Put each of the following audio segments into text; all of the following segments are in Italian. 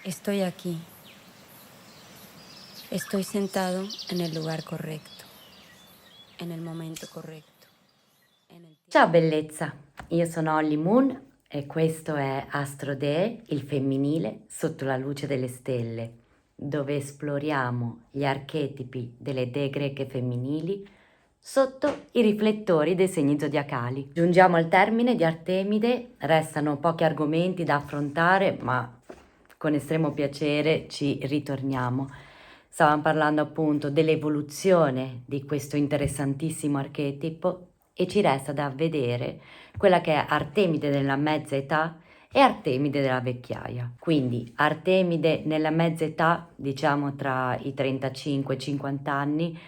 Estoy aquí. Estoy sentado en el lugar correcto, en el momento corretto. Ciao bellezza, io sono Holly Moon e questo è Astro Dee, il femminile sotto la luce delle stelle, dove esploriamo gli archetipi delle dee greche femminili sotto i riflettori dei segni zodiacali. Giungiamo al termine di Artemide, restano pochi argomenti da affrontare, ma con estremo piacere ci ritorniamo. Stavamo parlando appunto dell'evoluzione di questo interessantissimo archetipo e ci resta da vedere quella che è Artemide nella mezza età e Artemide della vecchiaia. Quindi Artemide nella mezza età, diciamo tra i 35 e i 50 anni,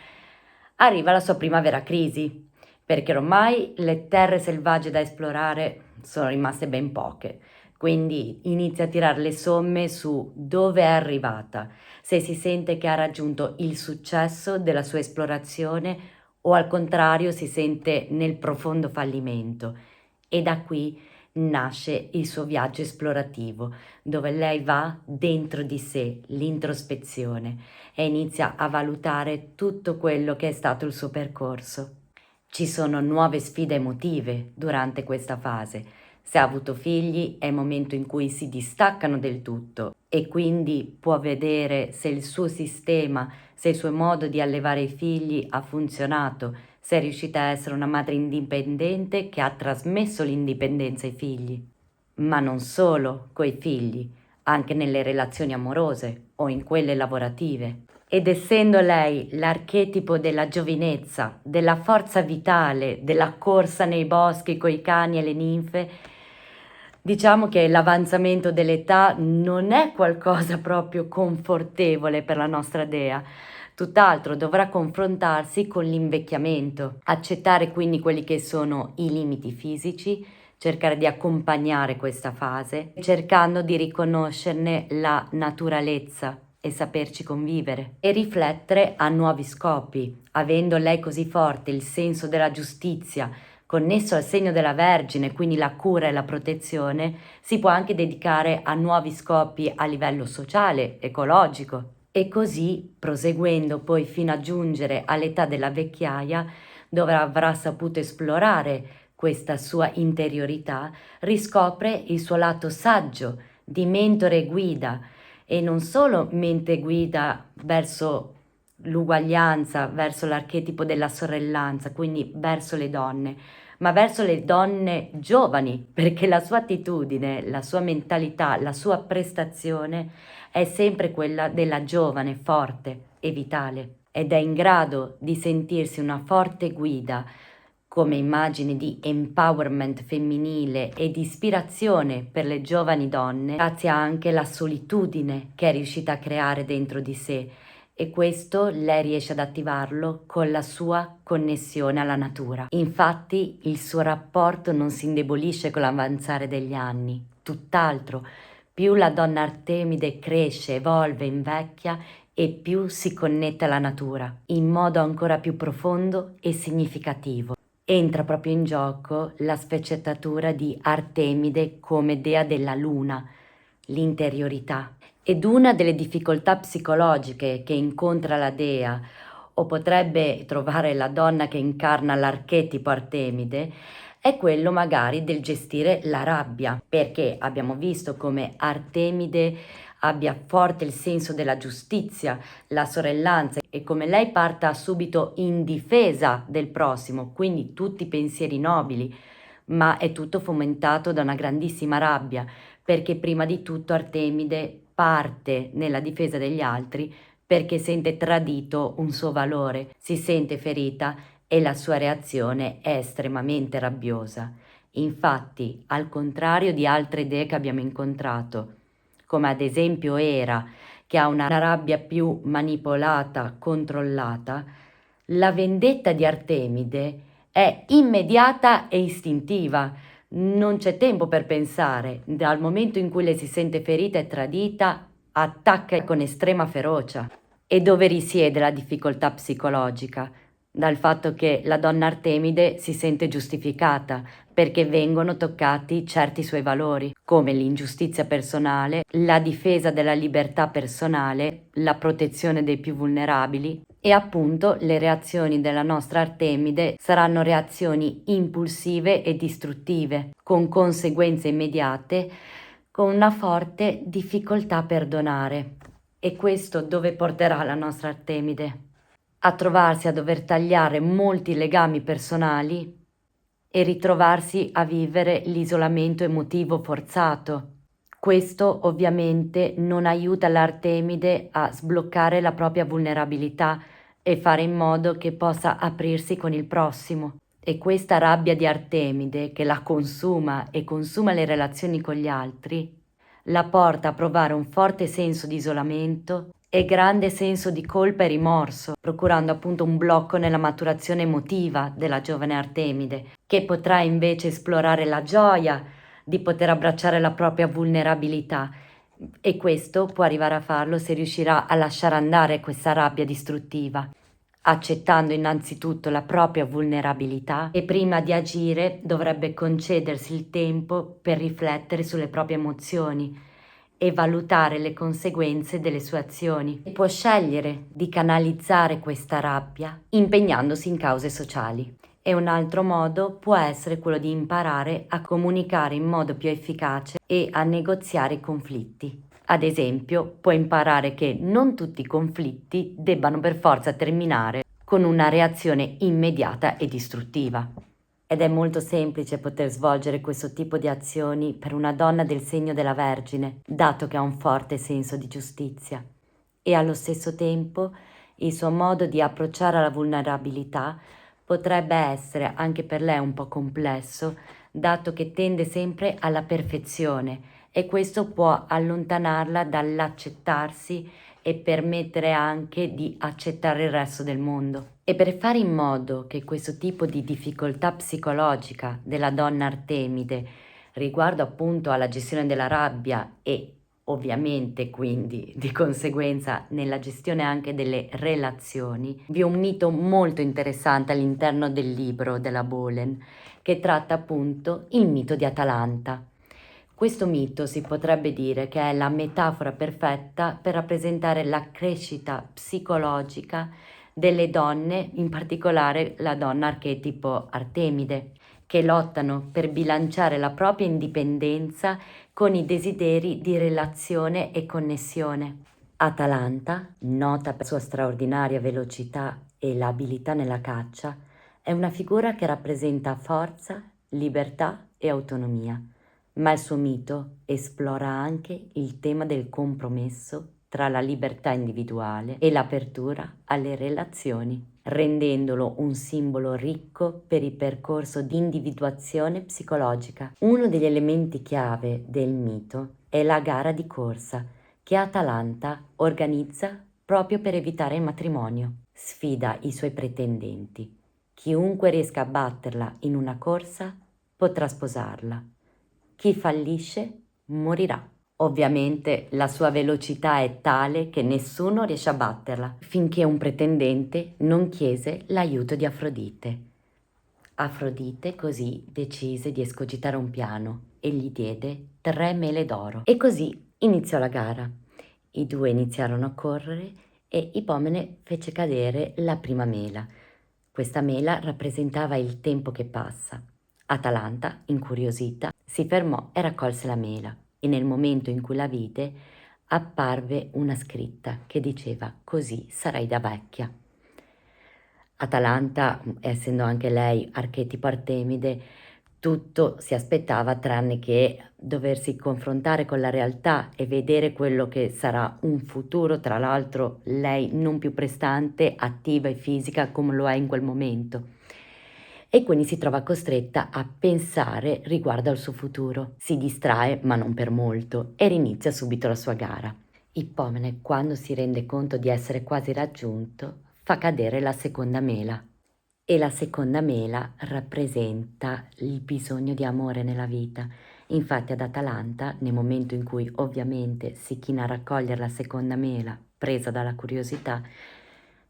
arriva la sua prima vera crisi, perché ormai le terre selvagge da esplorare sono rimaste ben poche. Quindi inizia a tirare le somme su dove è arrivata, se si sente che ha raggiunto il successo della sua esplorazione o al contrario si sente nel profondo fallimento. E da qui nasce il suo viaggio esplorativo, dove lei va dentro di sé, l'introspezione, e inizia a valutare tutto quello che è stato il suo percorso. Ci sono nuove sfide emotive durante questa fase. Se ha avuto figli è il momento in cui si distaccano del tutto e quindi può vedere se il suo sistema, se il suo modo di allevare i figli ha funzionato, se è riuscita a essere una madre indipendente che ha trasmesso l'indipendenza ai figli. Ma non solo coi figli, anche nelle relazioni amorose o in quelle lavorative. Ed essendo lei l'archetipo della giovinezza, della forza vitale, della corsa nei boschi coi cani e le ninfe, diciamo che l'avanzamento dell'età non è qualcosa proprio confortevole per la nostra dea, tutt'altro dovrà confrontarsi con l'invecchiamento, accettare quindi quelli che sono i limiti fisici, cercare di accompagnare questa fase, cercando di riconoscerne la naturalezza e saperci convivere e riflettere a nuovi scopi, avendo lei così forte il senso della giustizia, connesso al segno della Vergine, quindi la cura e la protezione, si può anche dedicare a nuovi scopi a livello sociale, ecologico e così proseguendo poi fino a giungere all'età della vecchiaia, dove avrà saputo esplorare questa sua interiorità, riscopre il suo lato saggio di mentore e guida, e non solo mente guida verso l'uguaglianza, verso l'archetipo della sorellanza, quindi verso le donne, ma verso le donne giovani, perché la sua attitudine, la sua mentalità, la sua prestazione è sempre quella della giovane, forte e vitale, ed è in grado di sentirsi una forte guida come immagine di empowerment femminile e di ispirazione per le giovani donne, grazie anche alla solitudine che è riuscita a creare dentro di sé, e questo lei riesce ad attivarlo con la sua connessione alla natura. Infatti il suo rapporto non si indebolisce con l'avanzare degli anni, tutt'altro, più la donna Artemide cresce, evolve, invecchia e più si connette alla natura, in modo ancora più profondo e significativo. Entra proprio in gioco la sfaccettatura di Artemide come dea della luna, l'interiorità. Ed una delle difficoltà psicologiche che incontra la dea, o potrebbe trovare la donna che incarna l'archetipo Artemide, è quello magari del gestire la rabbia, perché abbiamo visto come Artemide abbia forte il senso della giustizia, la sorellanza, e come lei parta subito in difesa del prossimo, quindi tutti pensieri nobili, ma è tutto fomentato da una grandissima rabbia, perché prima di tutto Artemide parte nella difesa degli altri perché sente tradito un suo valore, si sente ferita e la sua reazione è estremamente rabbiosa. Infatti, al contrario di altre dee che abbiamo incontrato, come ad esempio Era, che ha una rabbia più manipolata, controllata, la vendetta di Artemide è immediata e istintiva. Non c'è tempo per pensare. Dal momento in cui lei si sente ferita e tradita, attacca con estrema ferocia. E dove risiede la difficoltà psicologica? Dal fatto che la donna Artemide si sente giustificata, perché vengono toccati certi suoi valori, come l'ingiustizia personale, la difesa della libertà personale, la protezione dei più vulnerabili e appunto le reazioni della nostra Artemide saranno reazioni impulsive e distruttive, con conseguenze immediate, con una forte difficoltà a perdonare. E questo dove porterà la nostra Artemide? A trovarsi a dover tagliare molti legami personali e ritrovarsi a vivere l'isolamento emotivo forzato. Questo ovviamente non aiuta l'Artemide a sbloccare la propria vulnerabilità e fare in modo che possa aprirsi con il prossimo. E questa rabbia di Artemide che la consuma e consuma le relazioni con gli altri, la porta a provare un forte senso di isolamento e grande senso di colpa e rimorso, procurando appunto un blocco nella maturazione emotiva della giovane Artemide, che potrà invece esplorare la gioia di poter abbracciare la propria vulnerabilità. E questo può arrivare a farlo se riuscirà a lasciare andare questa rabbia distruttiva, accettando innanzitutto la propria vulnerabilità e prima di agire dovrebbe concedersi il tempo per riflettere sulle proprie emozioni e valutare le conseguenze delle sue azioni. E può scegliere di canalizzare questa rabbia impegnandosi in cause sociali. E un altro modo può essere quello di imparare a comunicare in modo più efficace e a negoziare i conflitti. Ad esempio, può imparare che non tutti i conflitti debbano per forza terminare con una reazione immediata e distruttiva. Ed è molto semplice poter svolgere questo tipo di azioni per una donna del segno della Vergine, dato che ha un forte senso di giustizia. E allo stesso tempo il suo modo di approcciare alla vulnerabilità potrebbe essere anche per lei un po' complesso, dato che tende sempre alla perfezione e questo può allontanarla dall'accettarsi e permettere anche di accettare il resto del mondo. E per fare in modo che questo tipo di difficoltà psicologica della donna Artemide riguardo appunto alla gestione della rabbia e ovviamente quindi di conseguenza nella gestione anche delle relazioni, vi è un mito molto interessante all'interno del libro della Bolen che tratta appunto il mito di Atalanta. Questo mito si potrebbe dire che è la metafora perfetta per rappresentare la crescita psicologica delle donne, in particolare la donna archetipo Artemide, che lottano per bilanciare la propria indipendenza con i desideri di relazione e connessione. Atalanta, nota per la sua straordinaria velocità e l'abilità nella caccia, è una figura che rappresenta forza, libertà e autonomia. Ma il suo mito esplora anche il tema del compromesso tra la libertà individuale e l'apertura alle relazioni, rendendolo un simbolo ricco per il percorso di individuazione psicologica. Uno degli elementi chiave del mito è la gara di corsa che Atalanta organizza proprio per evitare il matrimonio. Sfida i suoi pretendenti. Chiunque riesca a batterla in una corsa potrà sposarla. Chi fallisce morirà. Ovviamente la sua velocità è tale che nessuno riesce a batterla, finché un pretendente non chiese l'aiuto di Afrodite. Afrodite così decise di escogitare un piano e gli diede 3 mele d'oro. E così iniziò la gara. I due iniziarono a correre e Ipomene fece cadere la prima mela. Questa mela rappresentava il tempo che passa. Atalanta, incuriosita, si fermò e raccolse la mela e nel momento in cui la vide apparve una scritta che diceva «Così sarai da vecchia». Atalanta, essendo anche lei archetipo Artemide, tutto si aspettava tranne che doversi confrontare con la realtà e vedere quello che sarà un futuro, tra l'altro lei non più prestante, attiva e fisica come lo è in quel momento. E quindi si trova costretta a pensare riguardo al suo futuro. Si distrae, ma non per molto, e rinizia subito la sua gara. Ippomene, quando si rende conto di essere quasi raggiunto, fa cadere la seconda mela. E la seconda mela rappresenta il bisogno di amore nella vita. Infatti ad Atalanta, nel momento in cui ovviamente si china a raccogliere la seconda mela, presa dalla curiosità,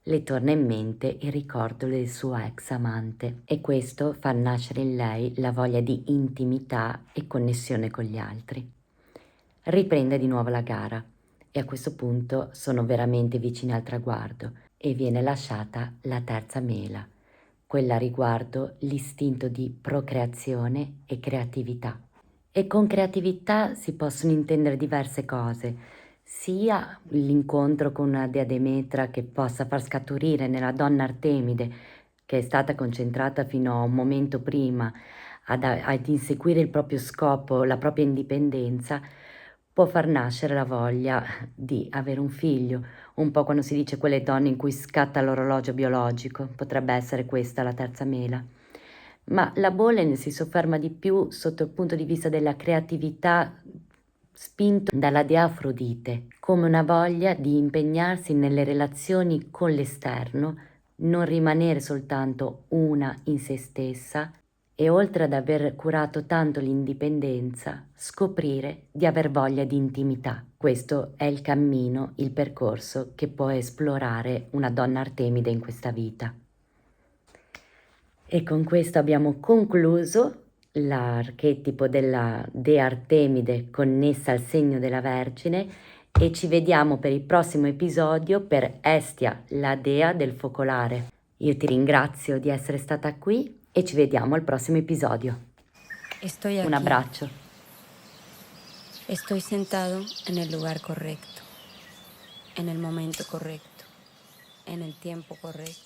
le torna in mente il ricordo del suo ex amante e questo fa nascere in lei la voglia di intimità e connessione con gli altri. Riprende di nuovo la gara e a questo punto sono veramente vicini al traguardo e viene lasciata la terza mela, quella riguardo l'istinto di procreazione e creatività. E con creatività si possono intendere diverse cose, sia l'incontro con una dea Demetra che possa far scaturire nella donna Artemide, che è stata concentrata fino a un momento prima ad inseguire il proprio scopo, la propria indipendenza, può far nascere la voglia di avere un figlio, un po' quando si dice quelle donne in cui scatta l'orologio biologico, potrebbe essere questa la terza mela. Ma la Bolen si sofferma di più sotto il punto di vista della creatività spinto dalla dea Afrodite, come una voglia di impegnarsi nelle relazioni con l'esterno, non rimanere soltanto una in se stessa e oltre ad aver curato tanto l'indipendenza, scoprire di aver voglia di intimità. Questo è il cammino, il percorso che può esplorare una donna Artemide in questa vita. E con questo abbiamo concluso l'archetipo della Dea Artemide connessa al segno della Vergine e ci vediamo per il prossimo episodio per Estia, la dea del focolare. Io ti ringrazio di essere stata qui e ci vediamo al prossimo episodio. Estoy Un aquí. abbraccio. Estoy sentado en el lugar correcto, en el momento correcto, en el tiempo correcto.